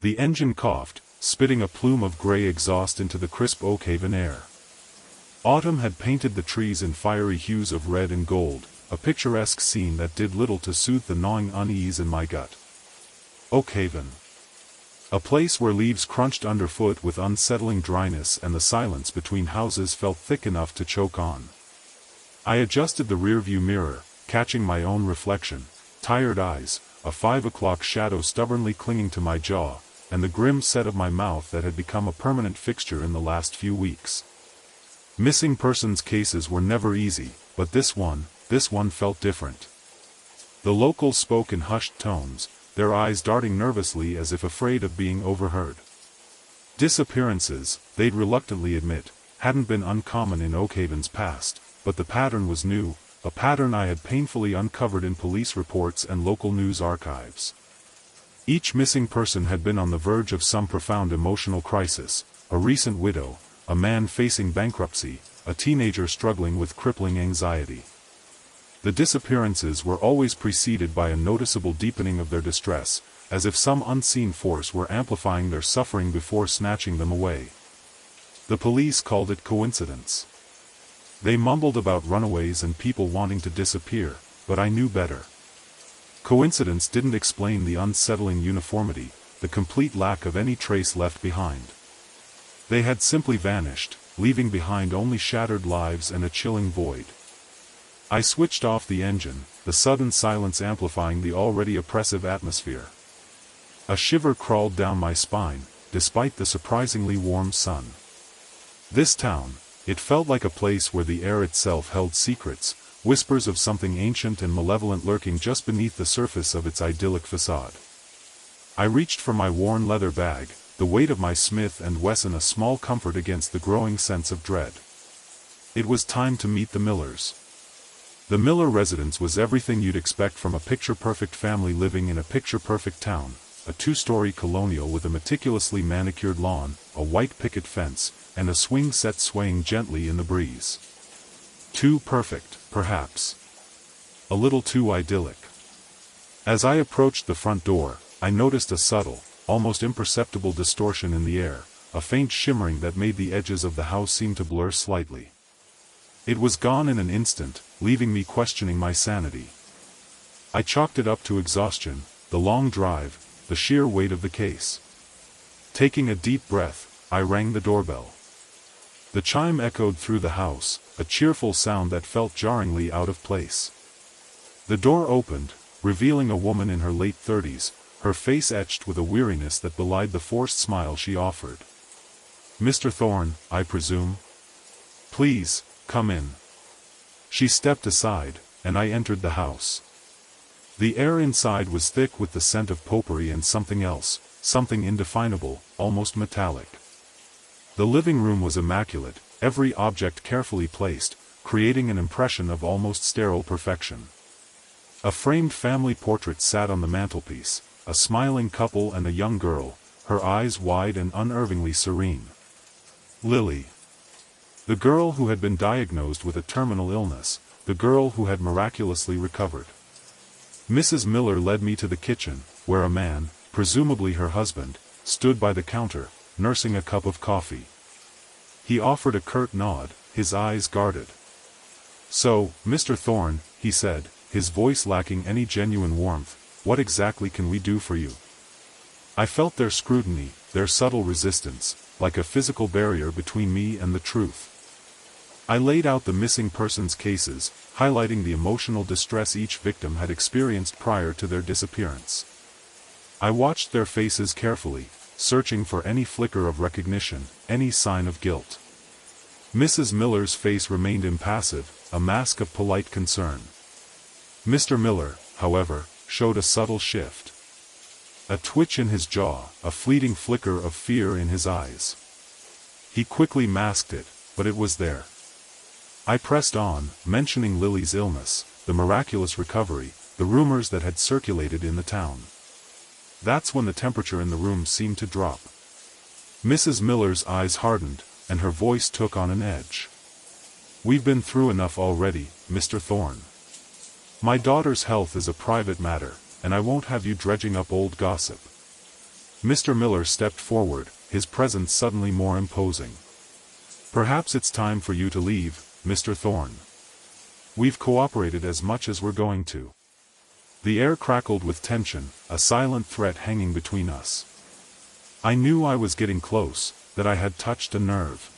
The engine coughed, spitting a plume of gray exhaust into the crisp Oakhaven air. Autumn had painted the trees in fiery hues of red and gold, a picturesque scene that did little to soothe the gnawing unease in my gut. Oakhaven. A place where leaves crunched underfoot with unsettling dryness and the silence between houses felt thick enough to choke on. I adjusted the rearview mirror, catching my own reflection, tired eyes, a 5 o'clock shadow stubbornly clinging to my jaw, and the grim set of my mouth that had become a permanent fixture in the last few weeks. Missing persons cases were never easy, but this one felt different. The locals spoke in hushed tones, their eyes darting nervously as if afraid of being overheard. Disappearances, they'd reluctantly admit, hadn't been uncommon in Oakhaven's past, but the pattern was new, a pattern I had painfully uncovered in police reports and local news archives. Each missing person had been on the verge of some profound emotional crisis: a recent widow, a man facing bankruptcy, a teenager struggling with crippling anxiety. The disappearances were always preceded by a noticeable deepening of their distress, as if some unseen force were amplifying their suffering before snatching them away. The police called it coincidence. They mumbled about runaways and people wanting to disappear, but I knew better. Coincidence didn't explain the unsettling uniformity, the complete lack of any trace left behind. They had simply vanished, leaving behind only shattered lives and a chilling void. I switched off the engine, the sudden silence amplifying the already oppressive atmosphere. A shiver crawled down my spine, despite the surprisingly warm sun. This town, it felt like a place where the air itself held secrets, whispers of something ancient and malevolent lurking just beneath the surface of its idyllic facade. I reached for my worn leather bag, the weight of my Smith & Wesson a small comfort against the growing sense of dread. It was time to meet the Millers. The Miller residence was everything you'd expect from a picture-perfect family living in a picture-perfect town: a 2-story colonial with a meticulously manicured lawn, a white picket fence, and a swing set swaying gently in the breeze. Too perfect, perhaps. A little too idyllic. As I approached the front door, I noticed a subtle, almost imperceptible distortion in the air, a faint shimmering that made the edges of the house seem to blur slightly. It was gone in an instant, leaving me questioning my sanity. I chalked it up to exhaustion, the long drive, the sheer weight of the case. Taking a deep breath, I rang the doorbell. The chime echoed through the house, a cheerful sound that felt jarringly out of place. The door opened, revealing a woman in her late 30s, her face etched with a weariness that belied the forced smile she offered. "Mr. Thorne, I presume? Please, come in." She stepped aside, and I entered the house. The air inside was thick with the scent of potpourri and something else, something indefinable, almost metallic. The living room was immaculate, every object carefully placed, creating an impression of almost sterile perfection. A framed family portrait sat on the mantelpiece, a smiling couple and a young girl, her eyes wide and unervingly serene. Lily. The girl who had been diagnosed with a terminal illness, the girl who had miraculously recovered. Mrs. Miller led me to the kitchen, where a man, presumably her husband, stood by the counter, nursing a cup of coffee. He offered a curt nod, his eyes guarded. "So, Mr. Thorne," he said, his voice lacking any genuine warmth, "what exactly can we do for you?" I felt their scrutiny, their subtle resistance, like a physical barrier between me and the truth. I laid out the missing persons cases, highlighting the emotional distress each victim had experienced prior to their disappearance. I watched their faces carefully, searching for any flicker of recognition, any sign of guilt. Mrs. Miller's face remained impassive, a mask of polite concern. Mr. Miller, however, showed a subtle shift. A twitch in his jaw, a fleeting flicker of fear in his eyes. He quickly masked it, but it was there. I pressed on, mentioning Lily's illness, the miraculous recovery, the rumors that had circulated in the town. That's when the temperature in the room seemed to drop. Mrs. Miller's eyes hardened, and her voice took on an edge. "We've been through enough already, Mr. Thorne. My daughter's health is a private matter, and I won't have you dredging up old gossip." Mr. Miller stepped forward, his presence suddenly more imposing. "Perhaps it's time for you to leave, Mr. Thorne. We've cooperated as much as we're going to." The air crackled with tension, a silent threat hanging between us. I knew I was getting close, that I had touched a nerve.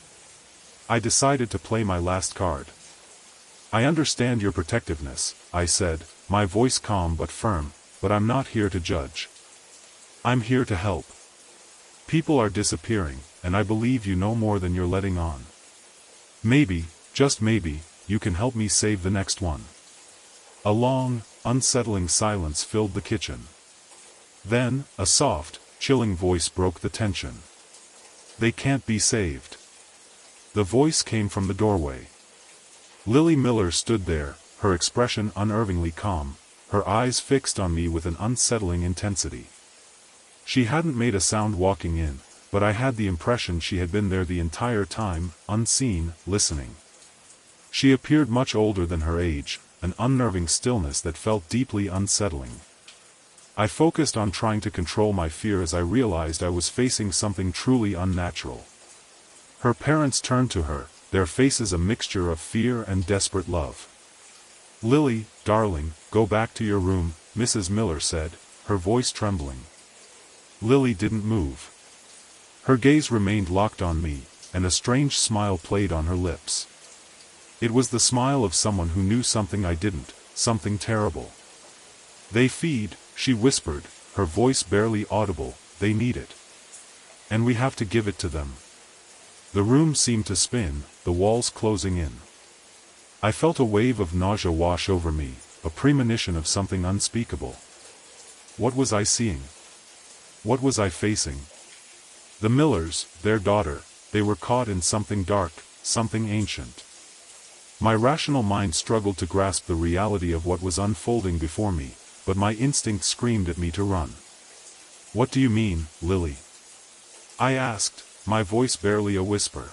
I decided to play my last card. "I understand your protectiveness," I said, my voice calm but firm, "but I'm not here to judge. I'm here to help. People are disappearing, and I believe you know more than you're letting on. Maybe, just maybe, you can help me save the next one." A long, unsettling silence filled the kitchen. Then, a soft, chilling voice broke the tension. "They can't be saved." The voice came from the doorway. Lily Miller stood there, her expression unnervingly calm, her eyes fixed on me with an unsettling intensity. She hadn't made a sound walking in, but I had the impression she had been there the entire time, unseen, listening. She appeared much older than her age, an unnerving stillness that felt deeply unsettling. I focused on trying to control my fear as I realized I was facing something truly unnatural. Her parents turned to her, their faces a mixture of fear and desperate love. "Lily, darling, go back to your room," Mrs. Miller said, her voice trembling. Lily didn't move. Her gaze remained locked on me, and a strange smile played on her lips. It was the smile of someone who knew something I didn't, something terrible. "They feed," she whispered, her voice barely audible, "they need it. And we have to give it to them." The room seemed to spin, the walls closing in. I felt a wave of nausea wash over me, a premonition of something unspeakable. What was I seeing? What was I facing? The Millers, their daughter, they were caught in something dark, something ancient. My rational mind struggled to grasp the reality of what was unfolding before me, but my instinct screamed at me to run. "What do you mean, Lily?" I asked, my voice barely a whisper.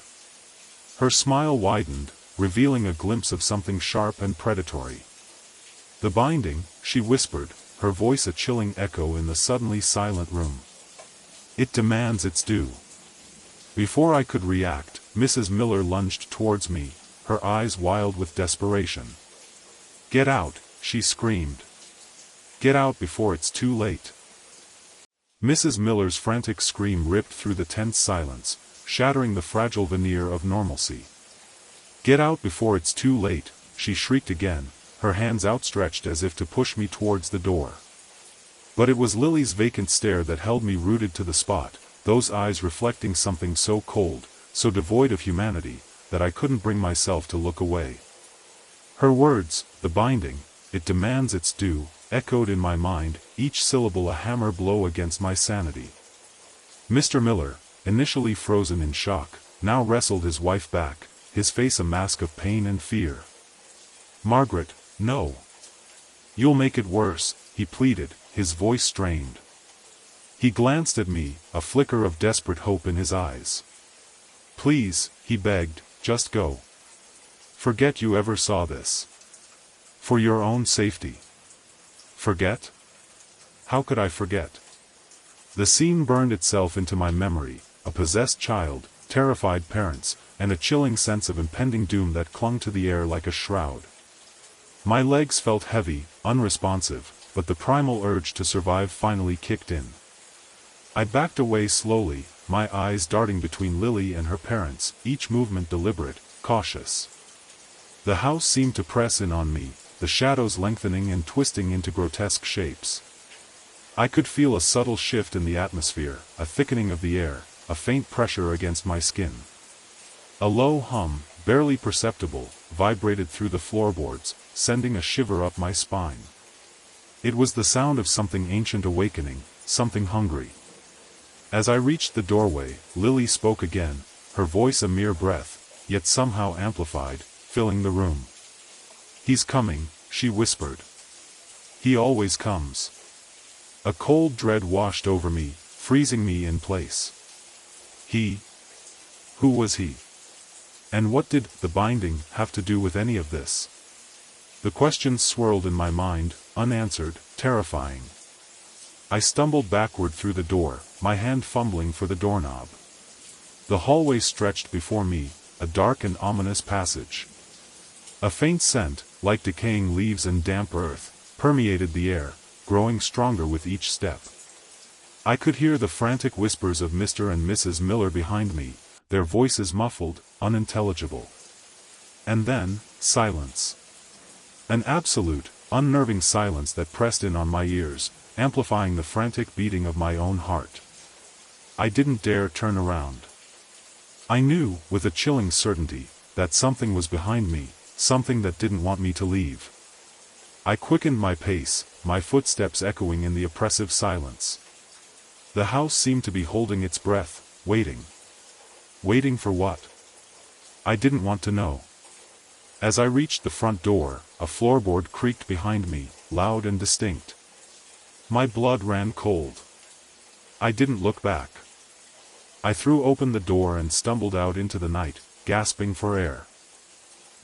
Her smile widened, revealing a glimpse of something sharp and predatory. "The binding," she whispered, her voice a chilling echo in the suddenly silent room. "It demands its due." Before I could react, Mrs. Miller lunged towards me, her eyes wild with desperation. "Get out," she screamed. "Get out before it's too late." Mrs. Miller's frantic scream ripped through the tense silence, shattering the fragile veneer of normalcy. "Get out before it's too late," she shrieked again, her hands outstretched as if to push me towards the door. But it was Lily's vacant stare that held me rooted to the spot, those eyes reflecting something so cold, so devoid of humanity, that I couldn't bring myself to look away. Her words, "the binding, it demands its due," echoed in my mind, each syllable a hammer blow against my sanity. Mr. Miller, initially frozen in shock, now wrestled his wife back, his face a mask of pain and fear. "Margaret, no. You'll make it worse," he pleaded, his voice strained. He glanced at me, a flicker of desperate hope in his eyes. "Please," he begged, "just go. Forget you ever saw this. For your own safety." Forget? How could I forget? The scene burned itself into my memory, a possessed child, terrified parents, and a chilling sense of impending doom that clung to the air like a shroud. My legs felt heavy, unresponsive, but the primal urge to survive finally kicked in. I backed away slowly, my eyes darting between Lily and her parents, each movement deliberate, cautious. The house seemed to press in on me, the shadows lengthening and twisting into grotesque shapes. I could feel a subtle shift in the atmosphere, a thickening of the air, a faint pressure against my skin. A low hum, barely perceptible, vibrated through the floorboards, sending a shiver up my spine. It was the sound of something ancient awakening, something hungry. As I reached the doorway, Lily spoke again, her voice a mere breath, yet somehow amplified, filling the room. "He's coming," she whispered. "He always comes." A cold dread washed over me, freezing me in place. He? Who was he? And what did the binding have to do with any of this? The questions swirled in my mind, unanswered, terrifying. I stumbled backward through the door, my hand fumbling for the doorknob. The hallway stretched before me, a dark and ominous passage. A faint scent, like decaying leaves and damp earth, permeated the air, growing stronger with each step. I could hear the frantic whispers of Mr. and Mrs. Miller behind me, their voices muffled, unintelligible. And then, silence. An absolute, unnerving silence that pressed in on my ears, amplifying the frantic beating of my own heart. I didn't dare turn around. I knew, with a chilling certainty, that something was behind me, something that didn't want me to leave. I quickened my pace, my footsteps echoing in the oppressive silence. The house seemed to be holding its breath, waiting. Waiting for what? I didn't want to know. As I reached the front door, a floorboard creaked behind me, loud and distinct. My blood ran cold. I didn't look back. I threw open the door and stumbled out into the night, gasping for air.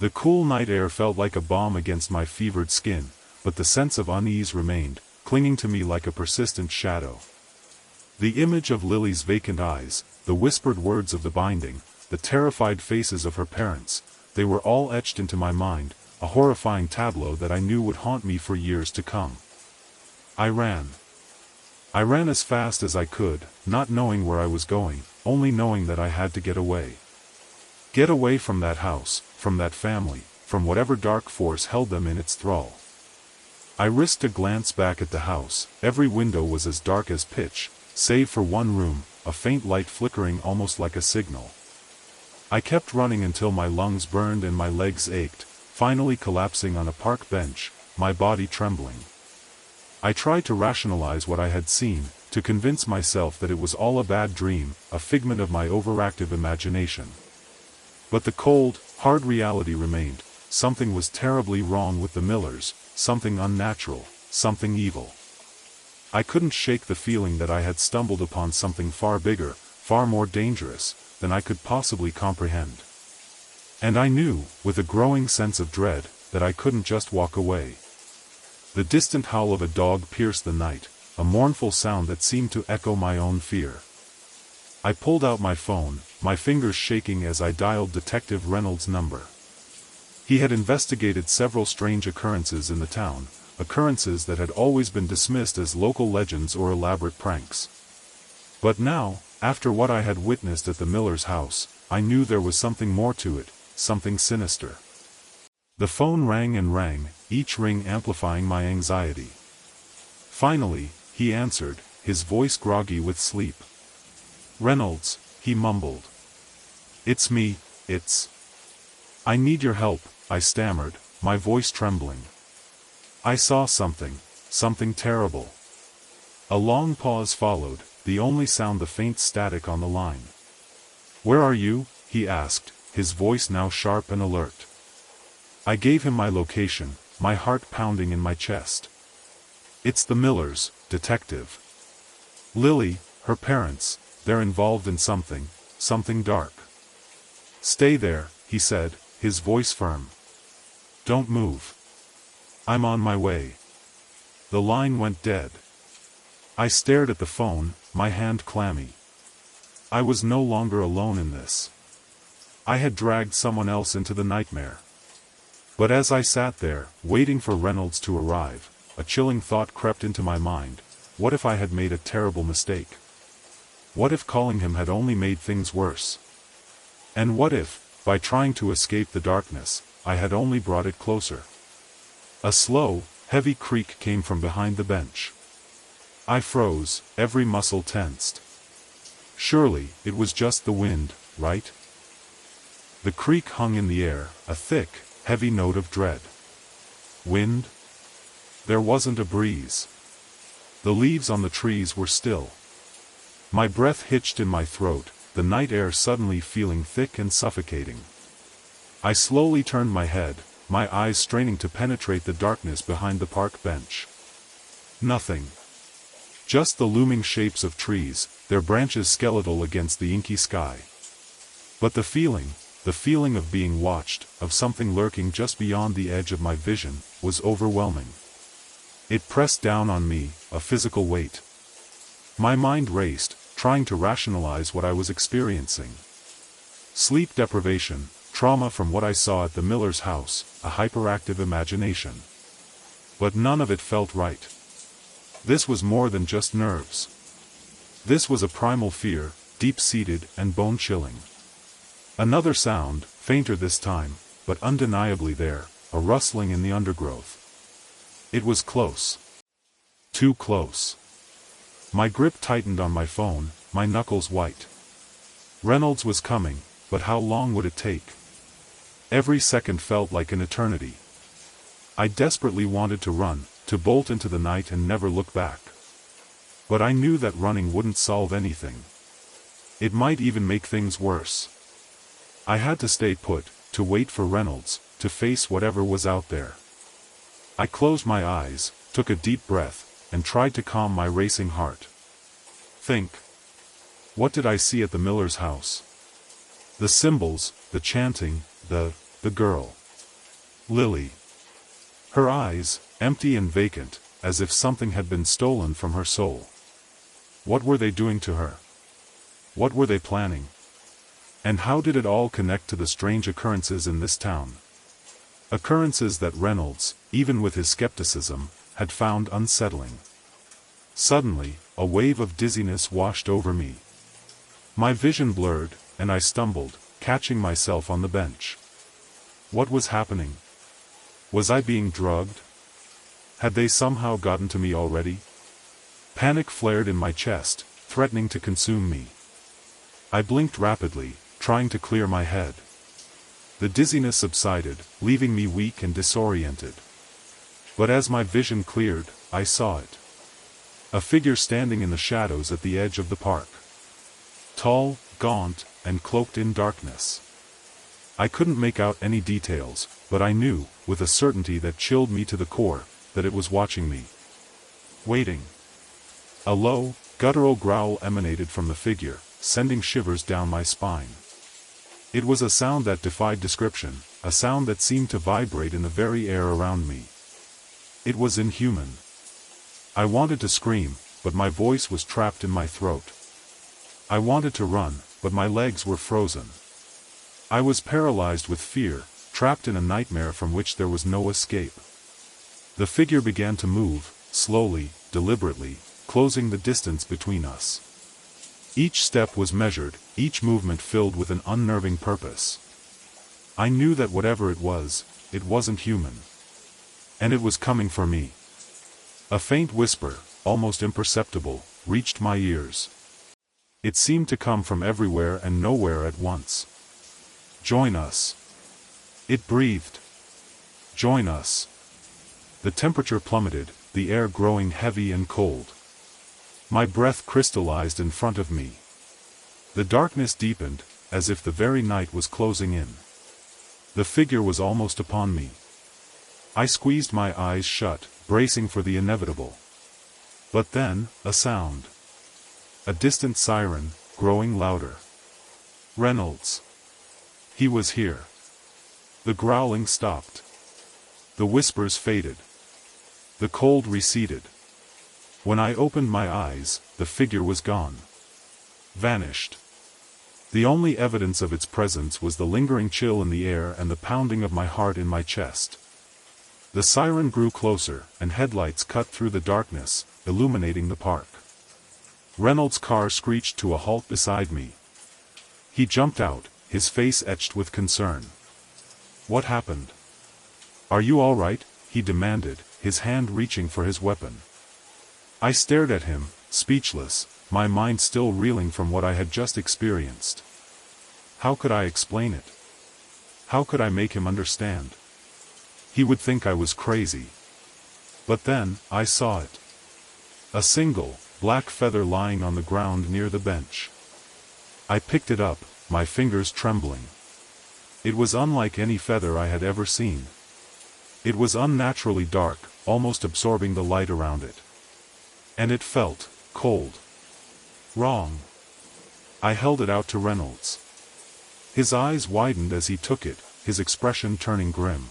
The cool night air felt like a balm against my fevered skin, but the sense of unease remained, clinging to me like a persistent shadow. The image of Lily's vacant eyes, the whispered words of the binding, the terrified faces of her parents, they were all etched into my mind, a horrifying tableau that I knew would haunt me for years to come. I ran. I ran as fast as I could, not knowing where I was going, only knowing that I had to get away. Get away from that house, from that family, from whatever dark force held them in its thrall. I risked a glance back at the house. Every window was as dark as pitch, save for one room, a faint light flickering almost like a signal. I kept running until my lungs burned and my legs ached, finally collapsing on a park bench, my body trembling. I tried to rationalize what I had seen, to convince myself that it was all a bad dream, a figment of my overactive imagination. But the cold, hard reality remained. Something was terribly wrong with the Millers, something unnatural, something evil. I couldn't shake the feeling that I had stumbled upon something far bigger, far more dangerous, than I could possibly comprehend. And I knew, with a growing sense of dread, that I couldn't just walk away. The distant howl of a dog pierced the night, a mournful sound that seemed to echo my own fear. I pulled out my phone, my fingers shaking as I dialed Detective Reynolds' number. He had investigated several strange occurrences in the town, occurrences that had always been dismissed as local legends or elaborate pranks. But now, after what I had witnessed at the Miller's house, I knew there was something more to it, something sinister. The phone rang and rang, each ring amplifying my anxiety. Finally, he answered, his voice groggy with sleep. "Reynolds," he mumbled. "It's me, it's... I need your help," I stammered, my voice trembling. "I saw something, something terrible." A long pause followed, the only sound the faint static on the line. "Where are you?" he asked, his voice now sharp and alert. I gave him my location, my heart pounding in my chest. "It's the Millers, detective. Lily, her parents, they're involved in something, something dark." "Stay there," he said, his voice firm. "Don't move. I'm on my way." The line went dead. I stared at the phone, my hand clammy. I was no longer alone in this. I had dragged someone else into the nightmare. But as I sat there, waiting for Reynolds to arrive, a chilling thought crept into my mind. What if I had made a terrible mistake? What if calling him had only made things worse? And what if, by trying to escape the darkness, I had only brought it closer? A slow, heavy creak came from behind the bench. I froze, every muscle tensed. Surely, it was just the wind, right? The creak hung in the air, a thick, heavy note of dread. Wind? There wasn't a breeze. The leaves on the trees were still. My breath hitched in my throat, the night air suddenly feeling thick and suffocating. I slowly turned my head, my eyes straining to penetrate the darkness behind the park bench. Nothing. Just the looming shapes of trees, their branches skeletal against the inky sky. But the feeling of being watched, of something lurking just beyond the edge of my vision, was overwhelming. It pressed down on me, a physical weight. My mind raced, trying to rationalize what I was experiencing. Sleep deprivation, trauma from what I saw at the miller's house, a hyperactive imagination. But none of it felt right. This was more than just nerves. This was a primal fear, deep-seated and bone-chilling. Another sound, fainter this time, but undeniably there, a rustling in the undergrowth. It was close. Too close. My grip tightened on my phone, my knuckles white. Reynolds was coming, but how long would it take? Every second felt like an eternity. I desperately wanted to run, to bolt into the night and never look back. But I knew that running wouldn't solve anything. It might even make things worse. I had to stay put, to wait for Reynolds, to face whatever was out there. I closed my eyes, took a deep breath, and tried to calm my racing heart. Think. What did I see at the miller's house? The symbols, the chanting, the girl. Lily. Her eyes, empty and vacant, as if something had been stolen from her soul. What were they doing to her? What were they planning? And how did it all connect to the strange occurrences in this town? Occurrences that Reynolds, even with his skepticism, had found unsettling. Suddenly, a wave of dizziness washed over me. My vision blurred, and I stumbled, catching myself on the bench. What was happening? Was I being drugged? Had they somehow gotten to me already? Panic flared in my chest, threatening to consume me. I blinked rapidly, trying to clear my head. The dizziness subsided, leaving me weak and disoriented. But as my vision cleared, I saw it. A figure standing in the shadows at the edge of the park. Tall, gaunt, and cloaked in darkness. I couldn't make out any details, but I knew, with a certainty that chilled me to the core, that it was watching me. Waiting. A low, guttural growl emanated from the figure, sending shivers down my spine. It was a sound that defied description, a sound that seemed to vibrate in the very air around me. It was inhuman. I wanted to scream, but my voice was trapped in my throat. I wanted to run, but my legs were frozen. I was paralyzed with fear, trapped in a nightmare from which there was no escape. The figure began to move, slowly, deliberately, closing the distance between us. Each step was measured, each movement filled with an unnerving purpose. I knew that whatever it wasn't human. And it was coming for me. A faint whisper, almost imperceptible, reached my ears. It seemed to come from everywhere and nowhere at once. Join us. It breathed. Join us. The temperature plummeted, the air growing heavy and cold. My breath crystallized in front of me. The darkness deepened, as if the very night was closing in. The figure was almost upon me. I squeezed my eyes shut, bracing for the inevitable. But then, a sound. A distant siren, growing louder. Reynolds. He was here. The growling stopped. The whispers faded. The cold receded. When I opened my eyes, the figure was gone. Vanished. The only evidence of its presence was the lingering chill in the air and the pounding of my heart in my chest. The siren grew closer, and headlights cut through the darkness, illuminating the park. Reynolds' car screeched to a halt beside me. He jumped out, his face etched with concern. What happened? Are you all right? He demanded, his hand reaching for his weapon. I stared at him, speechless, my mind still reeling from what I had just experienced. How could I explain it? How could I make him understand? He would think I was crazy. But then, I saw it. A single, black feather lying on the ground near the bench. I picked it up, my fingers trembling. It was unlike any feather I had ever seen. It was unnaturally dark, almost absorbing the light around it. And it felt cold. Wrong. I held it out to Reynolds. His eyes widened as he took it, his expression turning grim.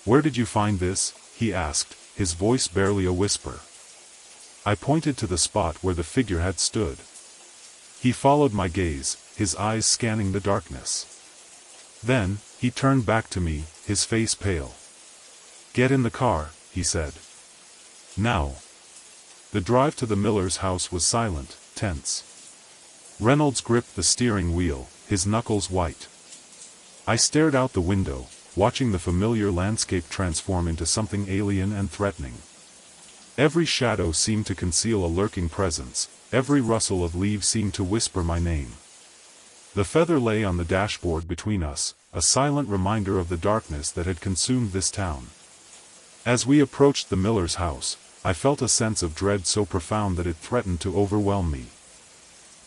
Where did you find this? He asked, his voice barely a whisper. I pointed to the spot where the figure had stood. He followed my gaze, his eyes scanning the darkness. Then, he turned back to me, his face pale. "Get in the car," he said. "Now." The drive to the miller's house was silent, tense. Reynolds gripped the steering wheel, his knuckles white. I stared out the window, watching the familiar landscape transform into something alien and threatening. Every shadow seemed to conceal a lurking presence, every rustle of leaves seemed to whisper my name. The feather lay on the dashboard between us, a silent reminder of the darkness that had consumed this town. As we approached the miller's house, I felt a sense of dread so profound that it threatened to overwhelm me.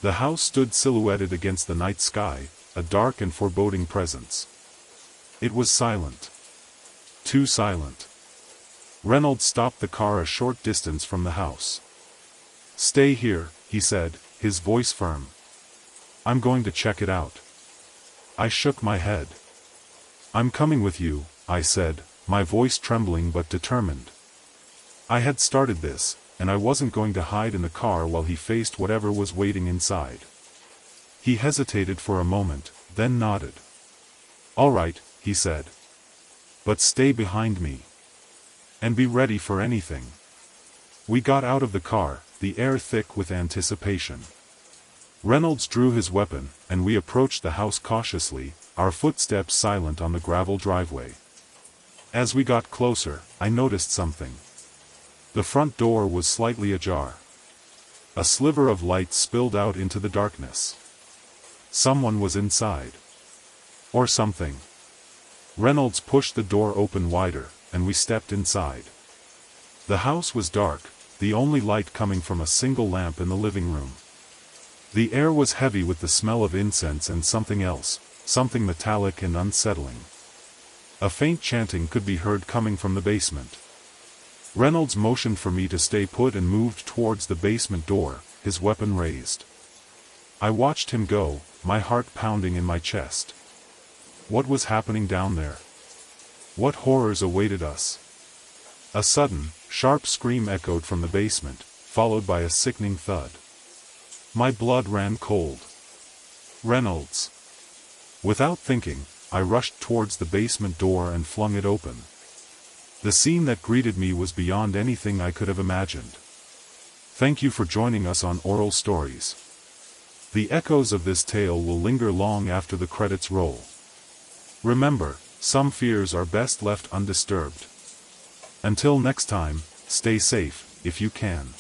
The house stood silhouetted against the night sky, a dark and foreboding presence. It was silent. Too silent. Reynolds stopped the car a short distance from the house. "Stay here," he said, his voice firm. "I'm going to check it out." I shook my head. "I'm coming with you," I said, my voice trembling but determined. I had started this, and I wasn't going to hide in the car while he faced whatever was waiting inside. He hesitated for a moment, then nodded. "All right," he said. "But stay behind me. And be ready for anything." We got out of the car, the air thick with anticipation. Reynolds drew his weapon, and we approached the house cautiously, our footsteps silent on the gravel driveway. As we got closer, I noticed something. The front door was slightly ajar. A sliver of light spilled out into the darkness. Someone was inside. Or something. Reynolds pushed the door open wider, and we stepped inside. The house was dark, the only light coming from a single lamp in the living room. The air was heavy with the smell of incense and something else, something metallic and unsettling. A faint chanting could be heard coming from the basement. Reynolds motioned for me to stay put and moved towards the basement door, his weapon raised. I watched him go, my heart pounding in my chest. What was happening down there? What horrors awaited us? A sudden, sharp scream echoed from the basement, followed by a sickening thud. My blood ran cold. Reynolds. Without thinking, I rushed towards the basement door and flung it open. The scene that greeted me was beyond anything I could have imagined. Thank you for joining us on Oral Stories. The echoes of this tale will linger long after the credits roll. Remember, some fears are best left undisturbed. Until next time, stay safe, if you can.